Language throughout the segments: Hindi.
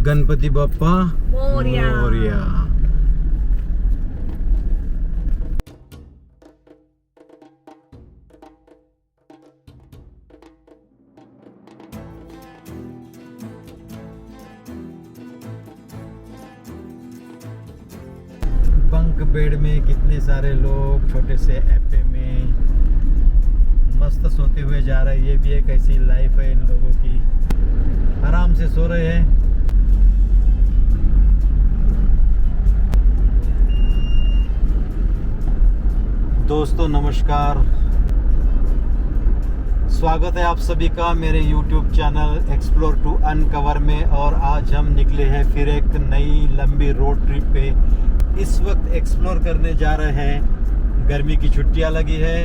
गणपति बाप्पा मोरया। मोरया। बंक बेड में कितने सारे लोग छोटे से एफए में मस्त सोते हुए जा रहे हैं। ये भी एक ऐसी लाइफ है इन लोगों की, आराम से सो रहे हैं। दोस्तों नमस्कार, स्वागत है आप सभी का मेरे YouTube channel explore to uncover में। और आज हम निकले हैं फिर एक नई लंबी रोड ट्रिप पे। इस वक्त एक्सप्लोर करने जा रहे हैं। गर्मी की छुट्टियां लगी है।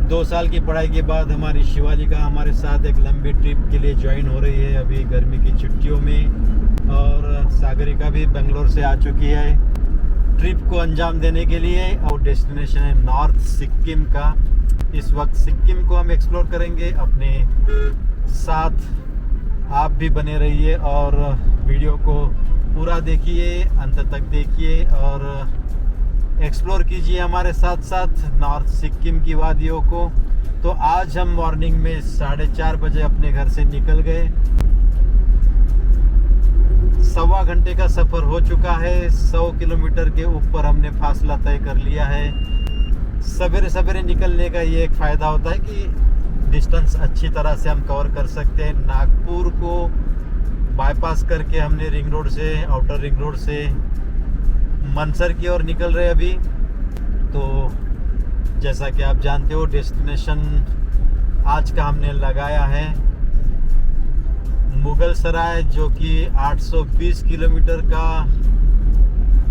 2 साल की पढ़ाई के बाद हमारी शिवालिका हमारे साथ एक लंबी ट्रिप के लिए ज्वाइन हो रही है अभी गर्मी की छुट्टियों में। और सागरिका भी बेंगलोर से आ चुकी है ट्रिप को अंजाम देने के लिए। और डेस्टिनेशन है नॉर्थ सिक्किम का। इस वक्त सिक्किम को हम एक्सप्लोर करेंगे। अपने साथ आप भी बने रहिए और वीडियो को पूरा देखिए, अंत तक देखिए और एक्सप्लोर कीजिए हमारे साथ साथ नॉर्थ सिक्किम की वादियों को। तो आज हम मॉर्निंग में 4:30 बजे अपने घर से निकल गए। 1.25 घंटे का सफ़र हो चुका है। 100 किलोमीटर के ऊपर हमने फासला तय कर लिया है। सवेरे सवेरे निकलने का ये एक फ़ायदा होता है कि डिस्टेंस अच्छी तरह से हम कवर कर सकते हैं। नागपुर को बाईपास करके हमने रिंग रोड से, आउटर रिंग रोड से मनसर की ओर निकल रहे अभी। तो जैसा कि आप जानते हो डेस्टिनेशन आज का हमने लगाया है मुगल सराय, जो कि 820 किलोमीटर का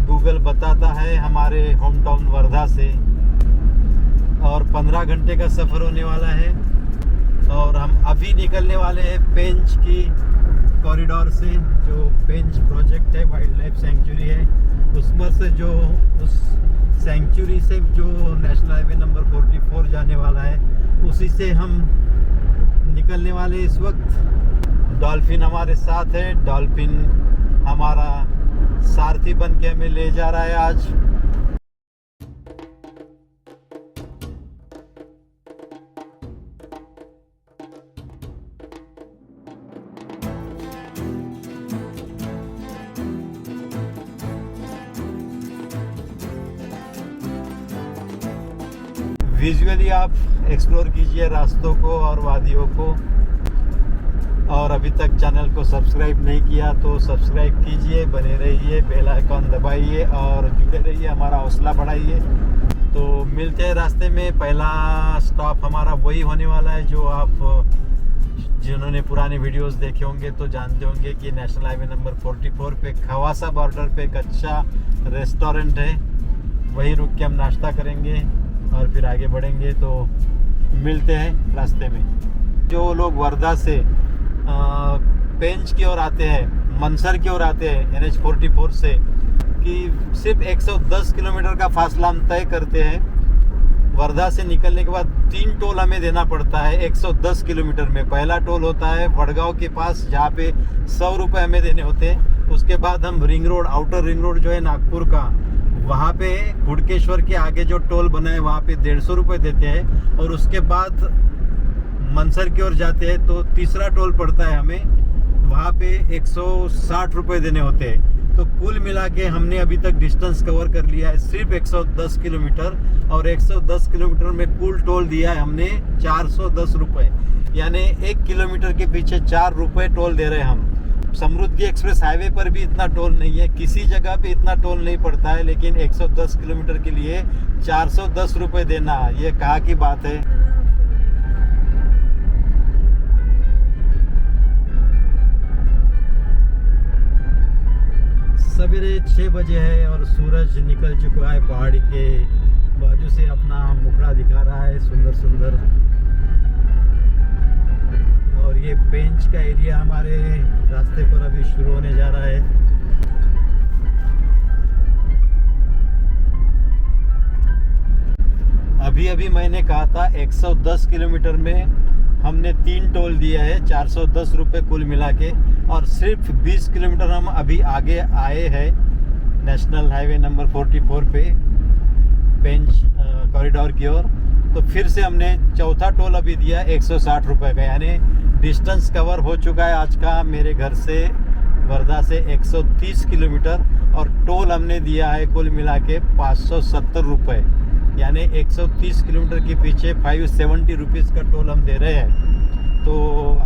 गूगल बताता है हमारे होम टाउन वर्धा से। और 15 घंटे का सफ़र होने वाला है। और हम अभी निकलने वाले हैं पेंच की कॉरिडोर से, जो पेंच प्रोजेक्ट है, वाइल्ड लाइफ सेंचुरी है। उसमें से जो उस सेंचुरी से जो नेशनल हाईवे नंबर 44 जाने वाला है, उसी से हम निकलने वाले इस वक्त। डॉल्फिन हमारे साथ है। डॉल्फिन हमारा सारथी बन के हमें ले जा रहा है आज। विजुअली आप एक्सप्लोर कीजिए रास्तों को और वादियों को। और अभी तक चैनल को सब्सक्राइब नहीं किया तो सब्सक्राइब कीजिए, बने रहिए, बेल आइकॉन दबाइए और जुड़े रहिए, हमारा हौसला बढ़ाइए। तो मिलते हैं रास्ते में। पहला स्टॉप हमारा वही होने वाला है जो आप जिन्होंने पुराने वीडियोस देखे होंगे तो जानते होंगे कि नेशनल हाईवे नंबर 44 पे खवासा बॉर्डर पे एक अच्छा रेस्टोरेंट है। वहीं रुक के हम नाश्ता करेंगे और फिर आगे बढ़ेंगे। तो मिलते हैं रास्ते में। जो लोग वर्धा से पेंच की ओर आते हैं, मनसर की ओर आते हैं NH 44 से, कि सिर्फ 110 किलोमीटर का फासला हम तय करते हैं। वर्धा से निकलने के बाद 3 टोल हमें देना पड़ता है 110 किलोमीटर में। पहला टोल होता है वडगांव के पास, जहाँ पे 100 रुपये हमें देने होते हैं। उसके बाद हम ring road, outer ring road जो है नागपुर का, वहाँ पे हुडकेश्वर के आगे जो टोल बना है वहाँ पे 150 रुपये देते हैं। और उसके बाद मनसर की ओर जाते हैं तो तीसरा टोल पड़ता है हमें, वहाँ पे 160 रुपये देने होते हैं। तो कुल मिला के हमने अभी तक डिस्टेंस कवर कर लिया है सिर्फ 110 किलोमीटर। और 110 किलोमीटर में कुल टोल दिया है हमने 410 रुपये, यानी 1 किलोमीटर के पीछे 4 रुपये टोल दे रहे हैं हम। समृद्धि एक्सप्रेस हाईवे पर भी इतना टोल नहीं है, किसी जगह पे इतना टोल नहीं पड़ता है, लेकिन 110 किलोमीटर के लिए 410 रुपये देना, ये कहाँ की बात है। सवेरे 6 बजे है और सूरज निकल चुका है पहाड़ी के बाजू से, अपना मुखड़ा दिखा रहा है सुंदर सुंदर। और ये पेंच का एरिया हमारे रास्ते पर अभी शुरू होने जा रहा है। अभी अभी मैंने कहा था 110 किलोमीटर में हमने 3 टोल दिया है, 410 रुपये कुल मिला के, और सिर्फ 20 किलोमीटर हम अभी आगे आए हैं नेशनल हाईवे नंबर 44 पे पेंच कॉरिडोर की ओर। तो फिर से हमने चौथा टोल अभी दिया 160 रुपये का, यानी डिस्टेंस कवर हो चुका है आज का मेरे घर से वर्धा से 130 किलोमीटर, और टोल हमने दिया है कुल मिला के 570 रुपये, यानी 130 किलोमीटर के पीछे 570 रुपीज़ का टोल हम दे रहे हैं। तो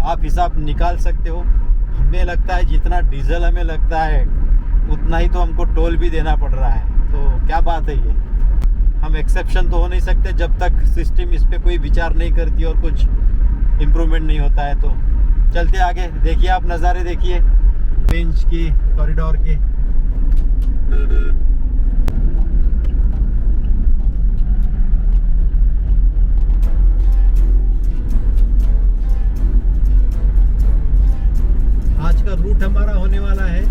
आप हिसाब निकाल सकते हो, हमें लगता है जितना डीजल हमें लगता है उतना ही तो हमको टोल भी देना पड़ रहा है। तो क्या बात है ये, हम एक्सेप्शन तो हो नहीं सकते जब तक सिस्टम इस पर कोई विचार नहीं करती और कुछ इम्प्रूवमेंट नहीं होता है। तो चलते आगे, देखिए आप नज़ारे देखिए पेंच की कॉरिडोर के। आज का रूट हमारा होने वाला है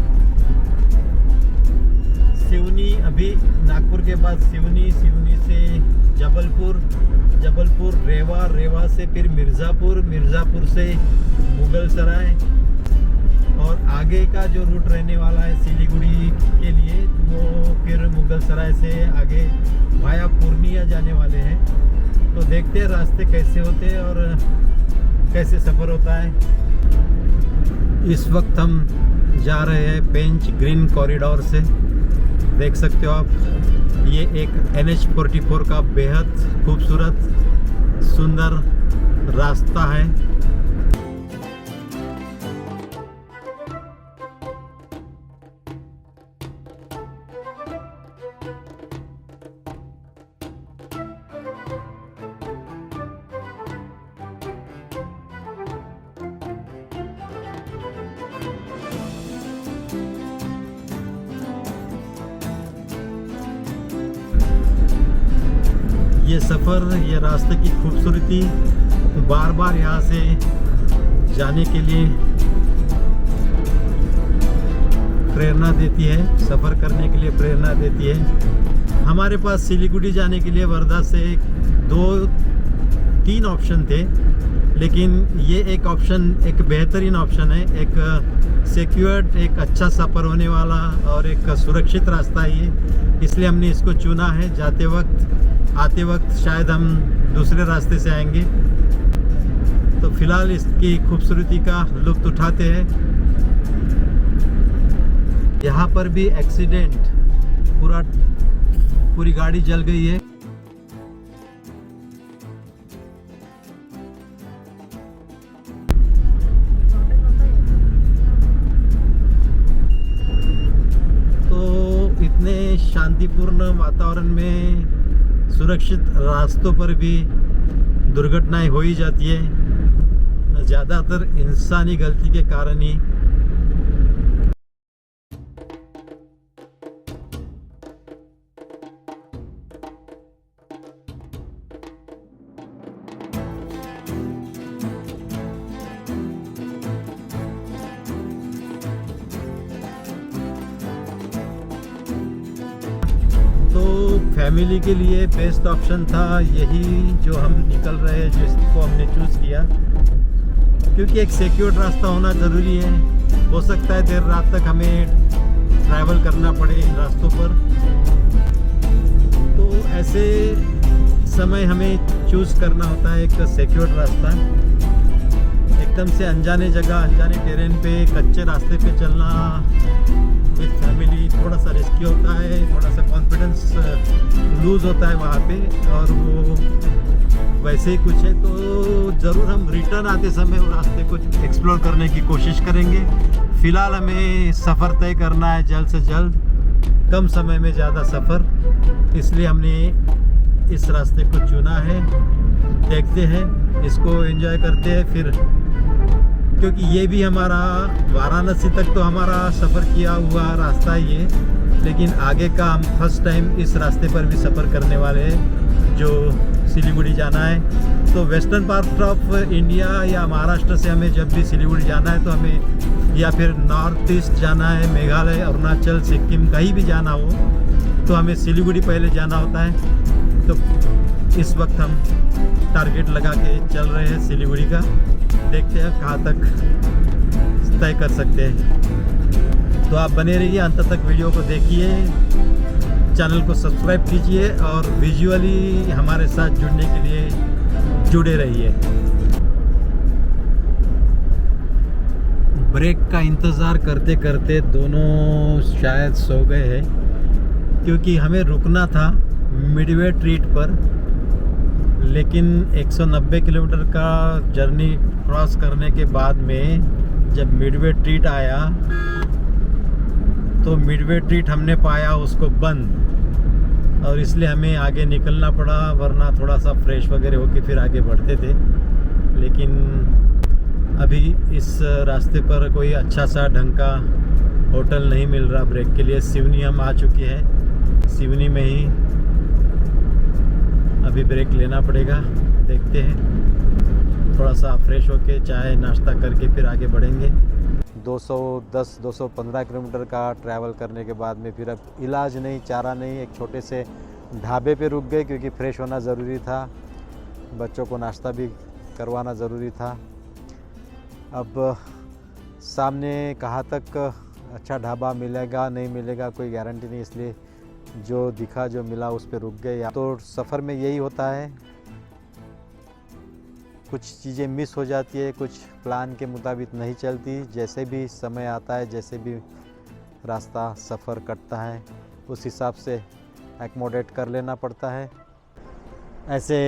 सिवनी, अभी नागपुर के बाद सिवनी, सिवनी से जबलपुर, जबलपुर रेवा, रेवा से फिर मिर्ज़ापुर, मिर्ज़ापुर से मुगल सराय, और आगे का जो रूट रहने वाला है सिलीगुड़ी के लिए वो फिर मुगल सराय से आगे वाया पूर्णिया जाने वाले हैं। तो देखते हैं रास्ते कैसे होते हैं और कैसे सफ़र होता है। इस वक्त हम जा रहे हैं पेंच ग्रीन कॉरिडोर से, देख सकते हो आप, ये एक NH44 का बेहद खूबसूरत सुंदर रास्ता है। ये सफ़र, ये रास्ते की खूबसूरती बार बार यहाँ से जाने के लिए प्रेरणा देती है, सफ़र करने के लिए प्रेरणा देती है। हमारे पास सिलीगुड़ी जाने के लिए वर्धा से 2-3 ऑप्शन थे, लेकिन ये एक ऑप्शन, एक बेहतरीन ऑप्शन है, एक सिक्योर्ड, एक अच्छा सफ़र होने वाला और एक सुरक्षित रास्ता है ये, इसलिए हमने इसको चुना है। जाते वक्त, आते वक्त शायद हम दूसरे रास्ते से आएंगे। तो फिलहाल इसकी खूबसूरती का लुत्फ़ उठाते हैं। यहाँ पर भी एक्सीडेंट, पूरी गाड़ी जल गई है। तो इतने शांतिपूर्ण वातावरण में सुरक्षित रास्तों पर भी दुर्घटनाएं हो ही जाती है, ज़्यादातर इंसानी गलती के कारण ही। फैमिली के लिए बेस्ट ऑप्शन था यही जो हम निकल रहे हैं, जिसको हमने चूज़ किया, क्योंकि एक सिक्योर्ड रास्ता होना ज़रूरी है। हो सकता है देर रात तक हमें ट्रैवल करना पड़े इन रास्तों पर, तो ऐसे समय हमें चूज़ करना होता है एक सिक्योर्ड रास्ता। एकदम से अनजाने जगह, अनजाने टेरेन पे, कच्चे रास्ते पे चलना विद फैमिली थोड़ा सा रिस्की होता है, थोड़ा सा कॉन्फिडेंस लूज़ होता है वहाँ पे, और वो वैसे ही कुछ है। तो ज़रूर हम रिटर्न आते समय वो रास्ते को एक्सप्लोर करने की कोशिश करेंगे। फ़िलहाल हमें सफ़र तय करना है जल्द से जल्द, कम समय में ज़्यादा सफ़र, इसलिए हमने इस रास्ते को चुना है। देखते हैं, इसको एंजॉय करते हैं फिर, क्योंकि ये भी हमारा वाराणसी तक तो हमारा सफ़र किया हुआ रास्ता ही है, लेकिन आगे का हम फर्स्ट टाइम इस रास्ते पर भी सफ़र करने वाले हैं जो सिलीगुड़ी जाना है। तो वेस्टर्न पार्ट ऑफ इंडिया या महाराष्ट्र से हमें जब भी सिलीगुड़ी जाना है तो हमें, या फिर नॉर्थ ईस्ट जाना है, मेघालय, अरुणाचल, सिक्किम, कहीं भी जाना हो तो हमें सिलीगुड़ी पहले जाना होता है। तो इस वक्त हम टारगेट लगा के चल रहे हैं सिलीगुड़ी का। देखते हैं कहाँ तक तय कर सकते हैं। तो आप बने रहिए, अंत तक वीडियो को देखिए, चैनल को सब्सक्राइब कीजिए और विजुअली हमारे साथ जुड़ने के लिए जुड़े रहिए। ब्रेक का इंतज़ार करते करते दोनों शायद सो गए हैं, क्योंकि हमें रुकना था मिडवे ट्रीट पर, लेकिन 190 किलोमीटर का जर्नी क्रॉस करने के बाद में जब मिडवे ट्रीट आया तो मिडवे ट्रीट हमने पाया उसको बंद, और इसलिए हमें आगे निकलना पड़ा, वरना थोड़ा सा फ्रेश वगैरह होके फिर आगे बढ़ते थे। लेकिन अभी इस रास्ते पर कोई अच्छा सा ढंग का होटल नहीं मिल रहा ब्रेक के लिए। सिवनी हम आ चुके हैं, सिवनी में ही अभी ब्रेक लेना पड़ेगा। देखते हैं, थोड़ा सा फ्रेश होके चाय नाश्ता करके फिर आगे बढ़ेंगे। 210-215 किलोमीटर का ट्रैवल करने के बाद में फिर अब इलाज नहीं चारा नहीं, एक छोटे से ढाबे पे रुक गए, क्योंकि फ्रेश होना ज़रूरी था, बच्चों को नाश्ता भी करवाना ज़रूरी था। अब सामने कहाँ तक अच्छा ढाबा मिलेगा नहीं मिलेगा कोई गारंटी नहीं, इसलिए जो दिखा जो मिला उस पर रुक गए। तो सफ़र में यही होता है, कुछ चीज़ें मिस हो जाती है, कुछ प्लान के मुताबिक नहीं चलती। जैसे भी समय आता है, जैसे भी रास्ता सफ़र कटता है, उस हिसाब से एकोमोडेट कर लेना पड़ता है। ऐसे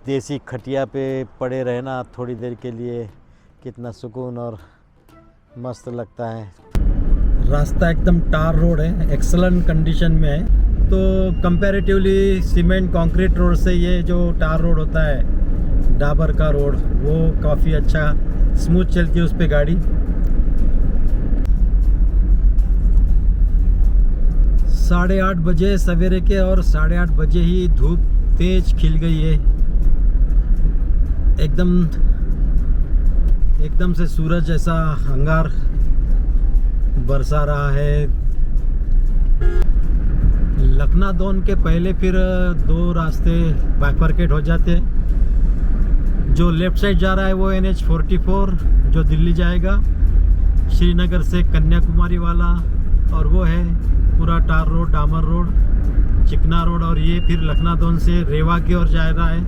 देसी खटिया पे पड़े रहना थोड़ी देर के लिए कितना सुकून और मस्त लगता है। रास्ता एकदम टार रोड है, एक्सलेंट कंडीशन में है। तो कंपैरेटिवली सीमेंट कंक्रीट रोड से ये जो टार रोड होता है, डाबर का रोड, वो काफ़ी अच्छा स्मूथ चलती है उस पर गाड़ी। साढ़े 8 बजे सवेरे के, और 8:30 बजे ही धूप तेज खिल गई है। एकदम से सूरज ऐसा अंगार बरसा रहा है। लखनादौन के पहले फिर 2 रास्ते बाइफरकेट हो जाते हैं। जो लेफ़्ट साइड जा रहा है वो NH44 जो दिल्ली जाएगा, श्रीनगर से कन्याकुमारी वाला, और वो है पूरा टार रोड, डामर रोड, चिकना रोड। और ये फिर लखनादौन से रेवा की ओर जा रहा है,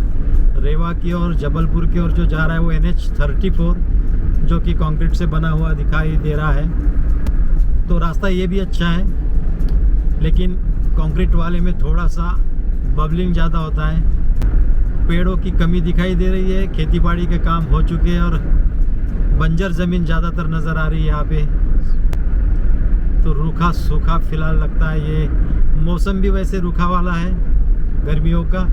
रेवा की ओर जबलपुर की ओर जो जा रहा है वो NH34 जो कि कंक्रीट से बना हुआ दिखाई दे रहा है। तो रास्ता ये भी अच्छा है, लेकिन कंक्रीट वाले में थोड़ा सा बबलिंग ज़्यादा होता है, पेड़ों की कमी दिखाई दे रही है, खेतीबाड़ी के काम हो चुके हैं और बंजर ज़मीन ज़्यादातर नज़र आ रही है यहाँ पे। तो रूखा सूखा फिलहाल लगता है। ये मौसम भी वैसे रूखा वाला है गर्मियों का।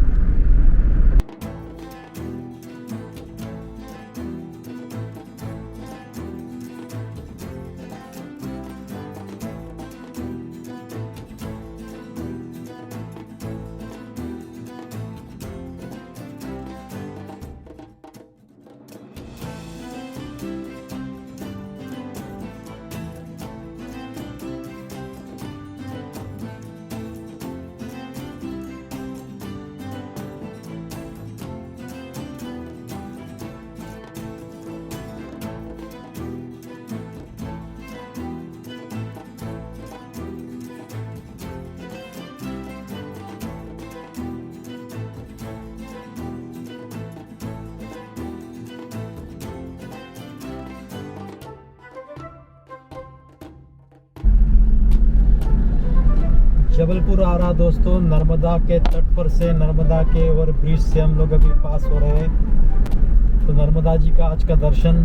जबलपुर आ रहा दोस्तों, नर्मदा के तट पर से, नर्मदा के ओवर ब्रिज से हम लोग अभी पास हो रहे हैं। तो नर्मदा जी का आज का दर्शन,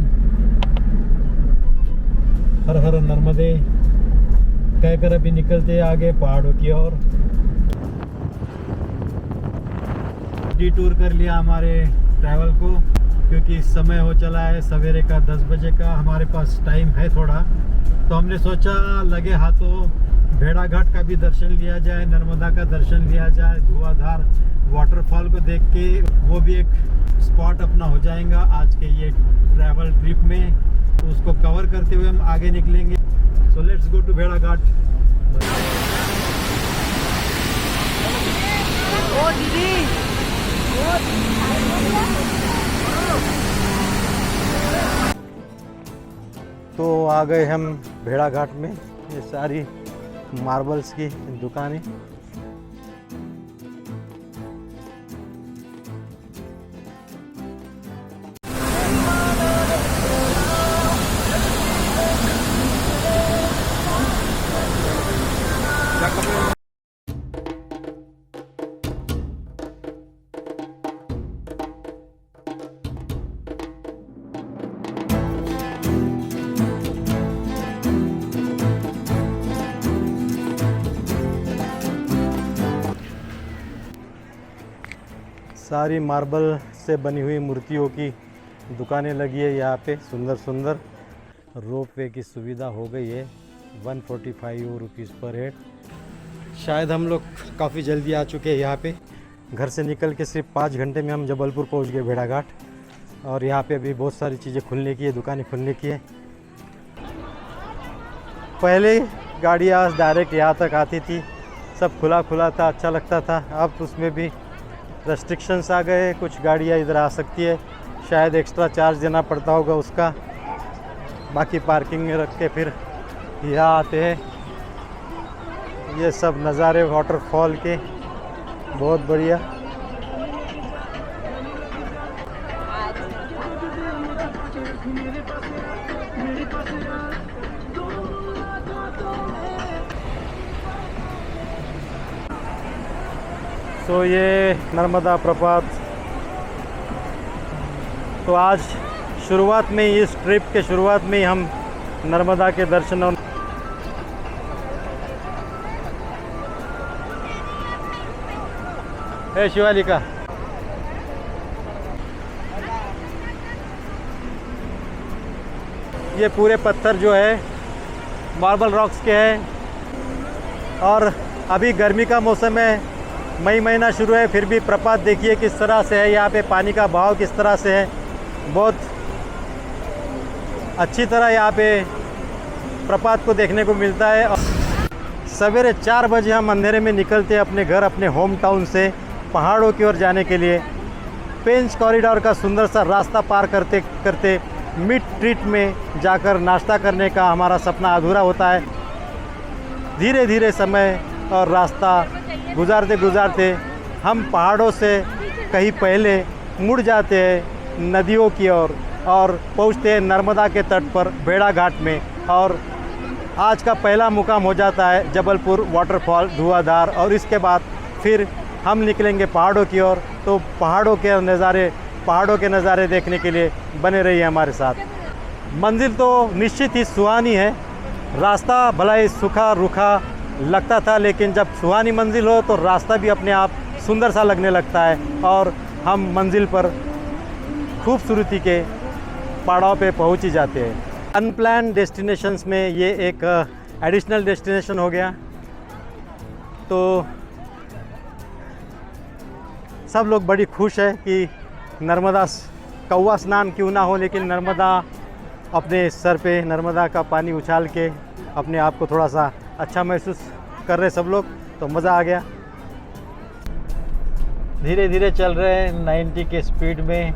हर हर नर्मदे कहकर अभी निकलते आगे पहाड़ों की ओर। डिटूर कर लिया हमारे ट्रैवल को, क्योंकि समय हो चला है सवेरे का 10 बजे का, हमारे पास टाइम है थोड़ा। तो हमने सोचा लगे हाथों भेड़ाघाट का भी दर्शन लिया जाए, नर्मदा का दर्शन लिया जाए, धुआंधार वाटरफॉल को देख के वो भी एक स्पॉट अपना हो जाएगा आज के ये ट्रैवल ट्रिप में। तो उसको कवर करते हुए हम आगे निकलेंगे। सो लेट्स गो टू भेड़ाघाट। तो आ गए हम भेड़ाघाट में। ये सारी मार्बल्स की दुकानें। सारी मार्बल से बनी हुई मूर्तियों की दुकानें लगी है यहाँ पे, सुंदर सुंदर। रोप वे की सुविधा हो गई है। 145 रुपीज़ पर हेड। शायद हम लोग काफ़ी जल्दी आ चुके हैं यहाँ पे। घर से निकल के सिर्फ 5 घंटे में हम जबलपुर पहुँच गए भेड़ाघाट। और यहाँ पे अभी बहुत सारी चीज़ें खुलने की है, दुकानें खुलने की है। पहले गाड़ियाँ डायरेक्ट यहाँ तक आती थी, सब खुला खुला था, अच्छा लगता था। अब उसमें भी रेस्ट्रिक्शंस आ गए, कुछ गाड़ियाँ इधर आ सकती है, शायद एक्स्ट्रा चार्ज देना पड़ता होगा उसका। बाकी पार्किंग में रख के फिर यहाँ आते हैं। ये सब नज़ारे वाटरफॉल के बहुत बढ़िया। तो ये नर्मदा प्रपात। तो आज शुरुआत में ही, इस ट्रिप के शुरुआत में ही हम नर्मदा के दर्शन और शिवालिका। ये पूरे पत्थर जो है मार्बल रॉक्स के हैं। और अभी गर्मी का मौसम है, मई महीना शुरू है, फिर भी प्रपात देखिए किस तरह से है। यहाँ पे पानी का बहाव किस तरह से है, बहुत अच्छी तरह यहाँ पे प्रपात को देखने को मिलता है। और सवेरे 4 बजे हम अंधेरे में निकलते हैं अपने घर, अपने होम टाउन से पहाड़ों की ओर जाने के लिए। पेंच कॉरिडोर का सुंदर सा रास्ता पार करते करते मिड स्ट्रीट में जाकर नाश्ता करने का हमारा सपना अधूरा होता है। धीरे धीरे समय और रास्ता गुजारते गुजारते हम पहाड़ों से कहीं पहले मुड़ जाते हैं नदियों की ओर और पहुँचते हैं नर्मदा के तट पर भेड़ाघाट में। और आज का पहला मुकाम हो जाता है जबलपुर वाटरफॉल धुआंधार। और इसके बाद फिर हम निकलेंगे पहाड़ों की ओर। तो पहाड़ों के नज़ारे देखने के लिए बने रहिए हमारे साथ। मंजिल तो निश्चित ही सुहानी है। रास्ता भला ही सूखा रूखा लगता था, लेकिन जब सुहानी मंजिल हो तो रास्ता भी अपने आप सुंदर सा लगने लगता है। और हम मंजिल पर खूबसूरती के पहाड़ों पे पहुंच ही जाते हैं। अनप्लान्ड डेस्टिनेशंस में ये एक एडिशनल डेस्टिनेशन हो गया। तो सब लोग बड़ी खुश है कि नर्मदा कौवा स्नान क्यों ना हो, लेकिन नर्मदा अपने सर पे नर्मदा का पानी उछाल के अपने आप को थोड़ा सा अच्छा महसूस कर रहे सब लोग। तो मज़ा आ गया। धीरे धीरे चल रहे हैं 90 के स्पीड में।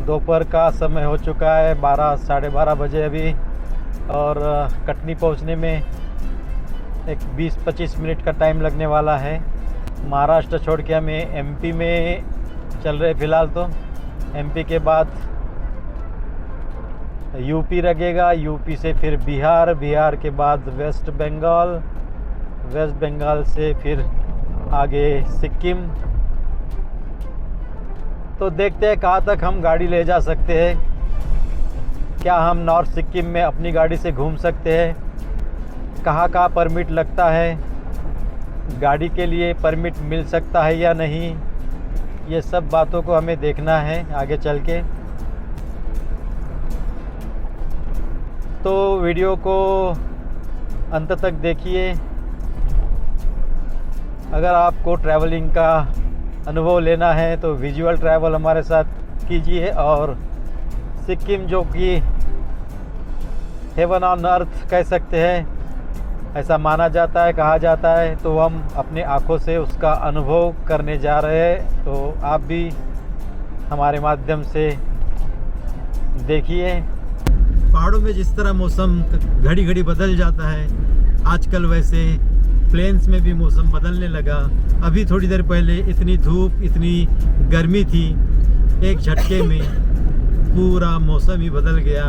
दोपहर का समय हो चुका है, 12 साढ़े 12 बजे अभी। और कटनी पहुंचने में एक 20-25 मिनट का टाइम लगने वाला है। महाराष्ट्र छोड़ के हमें एमपी में चल रहे फ़िलहाल। तो एमपी के बाद यूपी लगेगा, यूपी से फिर बिहार, बिहार के बाद वेस्ट बंगाल, वेस्ट बंगाल से फिर आगे सिक्किम। तो देखते हैं कहाँ तक हम गाड़ी ले जा सकते हैं। क्या हम नॉर्थ सिक्किम में अपनी गाड़ी से घूम सकते हैं? कहाँ कहाँ परमिट लगता है, गाड़ी के लिए परमिट मिल सकता है या नहीं, ये सब बातों को हमें देखना है आगे चल के। तो वीडियो को अंत तक देखिए। अगर आपको ट्रैवलिंग का अनुभव लेना है तो विजुअल ट्रैवल हमारे साथ कीजिए। और सिक्किम जो कि हेवन ऑन अर्थ कह सकते हैं, ऐसा माना जाता है, कहा जाता है। तो हम अपने आँखों से उसका अनुभव करने जा रहे हैं। तो आप भी हमारे माध्यम से देखिए। पहाड़ों में जिस तरह मौसम घड़ी घड़ी बदल जाता है आजकल, वैसे प्लेन्स में भी मौसम बदलने लगा। अभी थोड़ी देर पहले इतनी धूप, इतनी गर्मी थी, एक झटके में पूरा मौसम ही बदल गया।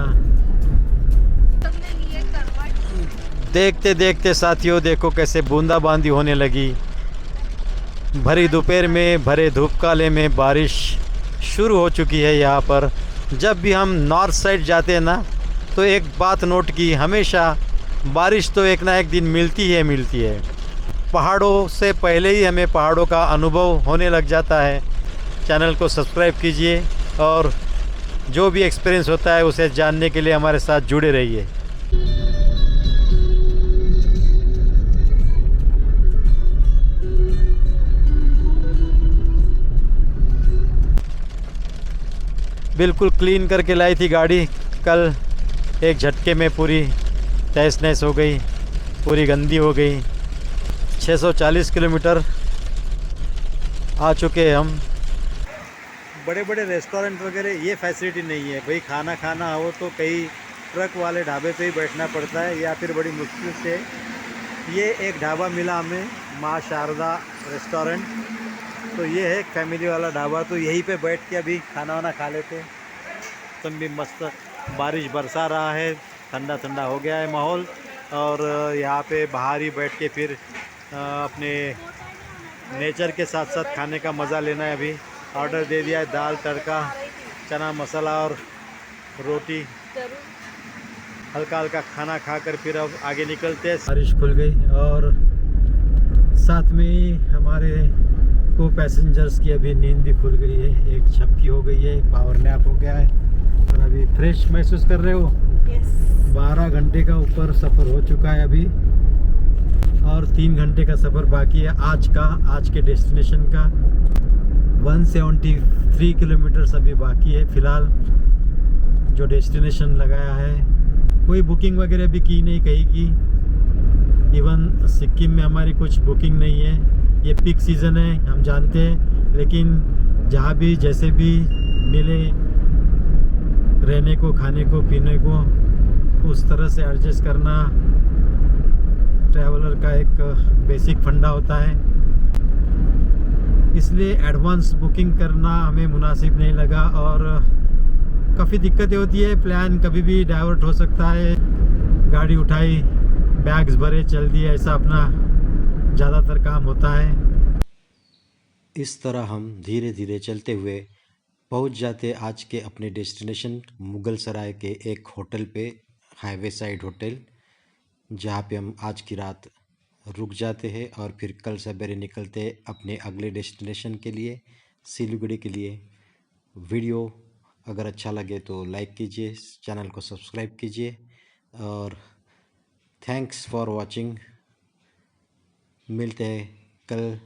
देखते देखते साथियों देखो कैसे बूंदाबांदी होने लगी। भरी दोपहर में, भरे धूप काले में बारिश शुरू हो चुकी है यहाँ पर। जब भी हम नॉर्थ साइड जाते हैं ना, तो एक बात नोट की, हमेशा बारिश तो एक ना एक दिन मिलती है। पहाड़ों से पहले ही हमें पहाड़ों का अनुभव होने लग जाता है। चैनल को सब्सक्राइब कीजिए और जो भी एक्सपीरियंस होता है उसे जानने के लिए हमारे साथ जुड़े रहिए। बिल्कुल क्लीन करके लाई थी गाड़ी, कल एक झटके में पूरी तहस नहस हो गई, पूरी गंदी हो गई। 640 किलोमीटर आ चुके हैं हम। बड़े बड़े रेस्टोरेंट वगैरह ये फैसिलिटी नहीं है भाई। खाना खाना हो तो कई ट्रक वाले ढाबे पे ही बैठना पड़ता है, या फिर बड़ी मुश्किल से। ये एक ढाबा मिला हमें, माँ शारदा रेस्टोरेंट। तो ये है फैमिली वाला ढाबा। तो यहीं पे बैठ के अभी खाना वाना खा लेते। तुम भी मस्त, बारिश बरसा रहा है, ठंडा ठंडा हो गया है माहौल। और यहाँ पे बाहर ही बैठ के फिर अपने नेचर के साथ साथ खाने का मज़ा लेना है। अभी ऑर्डर दे दिया है, दाल तड़का, चना मसाला और रोटी। हल्का हल्का खाना खाकर फिर अब आगे निकलते हैं। बारिश खुल गई और साथ में हमारे को पैसेंजर्स की अभी नींद भी खुल गई है। एक झपकी हो गई है, पावर नैप हो गया है और अभी फ्रेश महसूस कर रहे हो। 12 घंटे का ऊपर सफ़र हो चुका है अभी और 3 घंटे का सफ़र बाकी है आज के डेस्टिनेशन का। 173 किलोमीटर अभी बाकी है फ़िलहाल जो डेस्टिनेशन लगाया है। कोई बुकिंग वगैरह भी की नहीं कहीं की। इवन सिक्किम में हमारी कुछ बुकिंग नहीं है। ये पीक सीज़न है, हम जानते हैं, लेकिन जहाँ भी जैसे भी मिले, रहने को, खाने को, पीने को, उस तरह से एडजस्ट करना ट्रैवलर का एक बेसिक फंडा होता है। इसलिए एडवांस बुकिंग करना हमें मुनासिब नहीं लगा और काफ़ी दिक्कतें होती है। प्लान कभी भी डाइवर्ट हो सकता है। गाड़ी उठाई, बैग्स भरे, चल दिए, ऐसा अपना ज़्यादातर काम होता है। इस तरह हम धीरे धीरे चलते हुए पहुंच जाते आज के अपने डेस्टिनेशन मुगल सराय के एक होटल पे, हाईवे साइड होटल, जहां पे हम आज की रात रुक जाते हैं और फिर कल सवेरे निकलते हैं अपने अगले डेस्टिनेशन के लिए, सिलीगुड़ी के लिए। वीडियो अगर अच्छा लगे तो लाइक कीजिए, चैनल को सब्सक्राइब कीजिए और थैंक्स फॉर वॉचिंग। मिलते हैं कल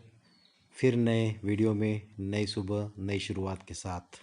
फिर नए वीडियो में, नई सुबह, नई शुरुआत के साथ।